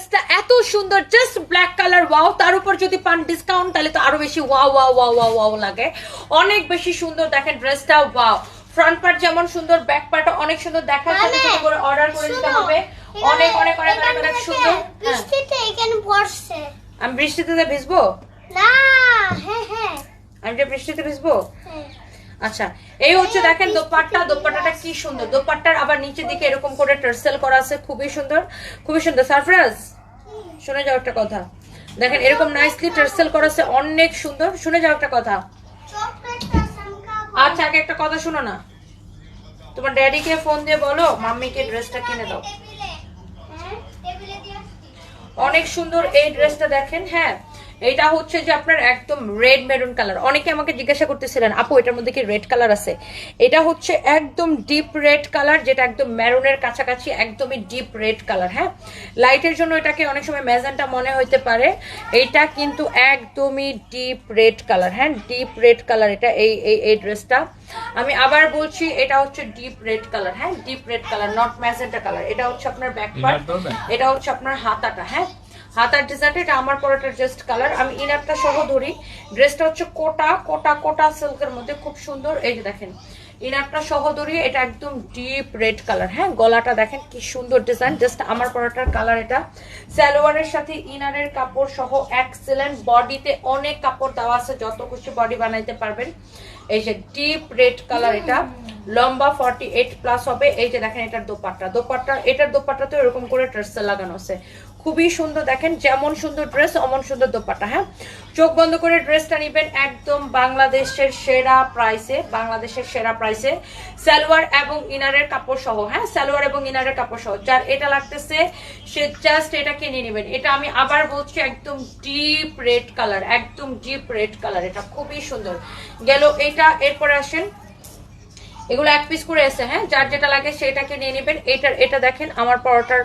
ড্রেসটা এত সুন্দর, জাস্ট ব্ল্যাক কালার, ওয়াও। তার উপর যদি পান ডিসকাউন্ট তাহলে তো আরো বেশি wow wow wow wow wow লাগে, অনেক বেশি সুন্দর। দেখেন ড্রেসটা ওয়াও, ফ্রন্ট পার্ট যেমন সুন্দর, ব্যাক পার্টও অনেক সুন্দর। দেখার সাথে সাথে করে অর্ডার করে দিতে হবে। অনেক অনেক অনেক অনেক অনেক সুন্দর। বৃষ্টিতে এখানে পড়ছে। আমি বৃষ্টিতে ভিজবো না? হ্যাঁ হ্যাঁ, আমি যে বৃষ্টিতে ভিজবো। আচ্ছা, এই হচ্ছে দেখেন দোপাট্টা, দোপাট্টাটা কি সুন্দর। দোপাট্টার আবার নিচের দিকে এরকম করে টার্সেল করা আছে, খুবই সুন্দর, খুবই সুন্দর। সারফরাজ শুনে যাও একটা কথা, দেখেন এরকম নাইসলি টার্সেল করা আছে, অনেক সুন্দর। শুনে যাও একটা কথা। আচ্ছা, আগে একটা কথা শুনো না, তোমার ড্যাডিকে ফোন দিয়ে বলো মাম্মিকে ড্রেসটা কিনে দাও। অনেক সুন্দর এই ড্রেসটা দেখেন। হ্যাঁ, এটা হচ্ছে যে আপনার একদম রেড মেরুন কালার। অনেকে আমাকে জিজ্ঞাসা করতেছিলেন আপু এটার মধ্যে কি রেড কালার আছে। এটা হচ্ছে একদম ডিপ রেড কালার, যেটা একদম মেরুনের কাছাকাছি, একদমই ডিপ রেড কালার। হ্যাঁ, লাইটের জন্য এটাকে অনেক সময় ম্যাজেন্টা মনে হইতে পারে, এটা কিন্তু একদমই ডিপ রেড কালার। হ্যাঁ, ডিপ রেড কালার এটা। এই ড্রেসটা আমি আবার বলছি, এটা হচ্ছে ডিপ রেড কালার। হ্যাঁ, deep red colour, not magenta colour. এটা হচ্ছে আপনার ব্যাক পার্ট, এটা হচ্ছে আপনার হাতাটা। হ্যাঁ, হাতার ডিজাইনটা এটা আমার পরাটার জাস্ট কালার। আমি ইনারটা সহ ধরি। ড্রেসটা হচ্ছে কোটা কোটা কোটা সিল্কের মধ্যে, খুব সুন্দর। এই যে দেখেন ইনারটা সহ ধরি, এটা একদম ডিপ রেড কালার। হ্যাঁ, গলাটা দেখেন কি সুন্দর ডিজাইন, জাস্ট আমার পরাটার কালার এটা। সালোয়ারের সাথে ইনারের কাপড় সহ এক্সেলেন্ট। বডিতে অনেক কাপড় দেওয়া আছে, যত খুশি বডি বানাইতে পারবেন। এই যে ডিপ রেড কালার, এটা লম্বা 48+ হবে। এই যে দেখেন এটার দোপাট্টা, দোপাট্টা এটার দোপাট্টা তো এরকম করে টার্সেল লাগানো আছে, খুবই সুন্দর। দেখেন যেমন সুন্দর ড্রেস অমন সুন্দর দোপাট্টা। হ্যাঁ, চোখ বন্ধ করে ড্রেসটা নিবেন একদম বাংলাদেশের সেরা প্রাইসে, বাংলাদেশের সেরা প্রাইসে। সালোয়ার এবং ইনারের কাপড় সহ। হ্যাঁ, সালোয়ার এবং ইনারের কাপড় সহ। যার এটা লাগতেছে সে জাস্ট এটা কিনে নেবেন। এটা আমি আবার বলছি একদম ডিপ রেড কালার, একদম ডিপ রেড কালার, এটা খুবই সুন্দর গেল এটা। এরপরে আসেন, এগুলো এক পিস করে এসে। হ্যাঁ, যার যেটা লাগে সেটাকে নিয়ে নেবেন। এটা দেখেন আমার পরোটার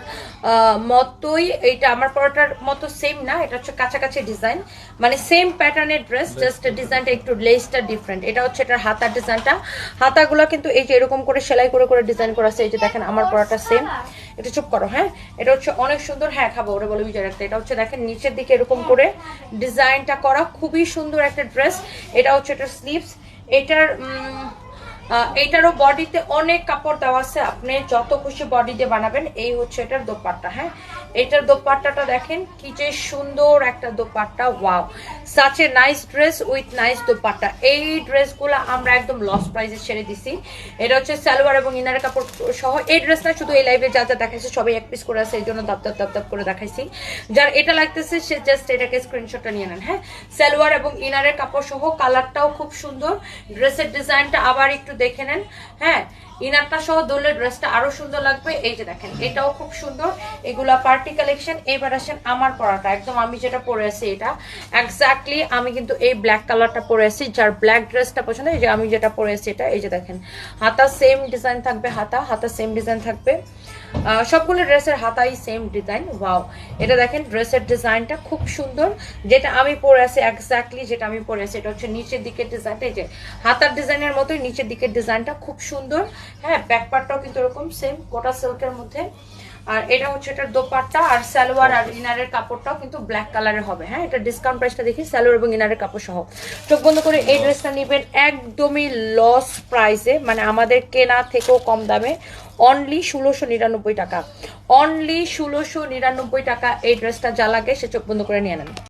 মতোই, এইটা আমার পরোটার মতো সেম না, এটা হচ্ছে কাছাকাছি ডিজাইন, মানে সেম প্যাটার্নের ড্রেস, জাস্ট ডিজাইনটা একটু লেসটা ডিফারেন্ট। এটা হচ্ছে এটার হাতার ডিজাইনটা। হাতাগুলো কিন্তু এই যে এরকম করে সেলাই করে করে ডিজাইন করা আছে। এই যে দেখেন আমার পরোটা সেম। এটা চুপ করো। হ্যাঁ, এটা হচ্ছে অনেক সুন্দর। হ্যাঁ, খাবো ওরা বলে বিজয় রাখতে। এটা হচ্ছে দেখেন নিচের দিকে এরকম করে ডিজাইনটা করা, খুবই সুন্দর একটা ড্রেস। এটা হচ্ছে এটার স্লিভস। এইটারও বডিতে অনেক কাপড় দেওয়া আছে, আপনি যত খুশি বডি দিয়ে বানাবেন। এই হচ্ছে এটার দোপাট্টা। হ্যাঁ, এটার দোপাট্টাটা দেখেন কি যে সুন্দর একটা dupatta, wow, such a nice dress with nice dupatta. এই ড্রেসগুলো আমরা একদম লস প্রাইসে ছেড়ে দিছি। এটা হচ্ছে সালোয়ার এবং ইনারের কাপড় সহ। এই ড্রেস না, শুধু এই লাইভে যা যা দেখাইছে সবাই এক পিস করে আছে, এই জন্য দাপ দাপ দাপ দাপ করে দেখাইছি। যার এটা লাগতেছে সে জাস্ট এটাকে স্ক্রিনশটটা নিয়ে নেন। হ্যাঁ, সালোয়ার এবং ইনারের কাপড় সহ, কালারটাও খুব সুন্দর। ড্রেসের ডিজাইনটা আবার একটু দেখে নেন। হ্যাঁ, ইনারটা সহ দোলের ড্রেসটা আরো সুন্দর লাগবে। এই যে দেখেন এটাও খুব সুন্দর। এগুলা পার্টি কালেকশন। এবার আসেন আমার পরাটা, একদম আমি যেটা পরে আছি এটা এক্স্যাক্টলি আমি কিন্তু এই ব্ল্যাক কালারটা পরে আছি। যার ব্ল্যাক ড্রেসটা পছন্দ, এই যে আমি যেটা পরে আছি এটা। এই যে দেখেন হাতা সেম ডিজাইন থাকবে, হাতা সেম ডিজাইন থাকবে, সবগুলো ড্রেসের হাতাই সেম ডিজাইন। ওয়াও, এটা দেখেন ড্রেসের ডিজাইনটা খুব সুন্দর, যেটা আমি পরে আছি এক্স্যাক্টলি যেটা আমি পরে আছি। এটা হচ্ছে নিচের দিকের ডিজাইনটা, এই যে হাতার ডিজাইনের মতোই নিচের দিকের ডিজাইনটা খুব সুন্দর। হ্যাঁ, ব্যাক পার্টটাও কিন্তু এরকম সেম কোটা সিল্কের মধ্যে। আর এটা হচ্ছে এটার দোপাট্টা, আর সালোয়ার আর ইনারের কাপড়টাও কিন্তু ব্ল্যাক কালারের হবে। হ্যাঁ, এটা ডিসকাউন্ট প্রাইসটা দেখি, সালোয়ার এবং ইনারের কাপড় সহ। চোখ বন্ধ করে এই ড্রেসটা নেবেন একদমই লস প্রাইসে, মানে আমাদের কেনা থেকেও কম দামে, অনলি 1699 টাকা, অনলি 1699 টাকা। এই ড্রেসটা যা লাগে সে চোখ বন্ধ করে নিয়ে নেন।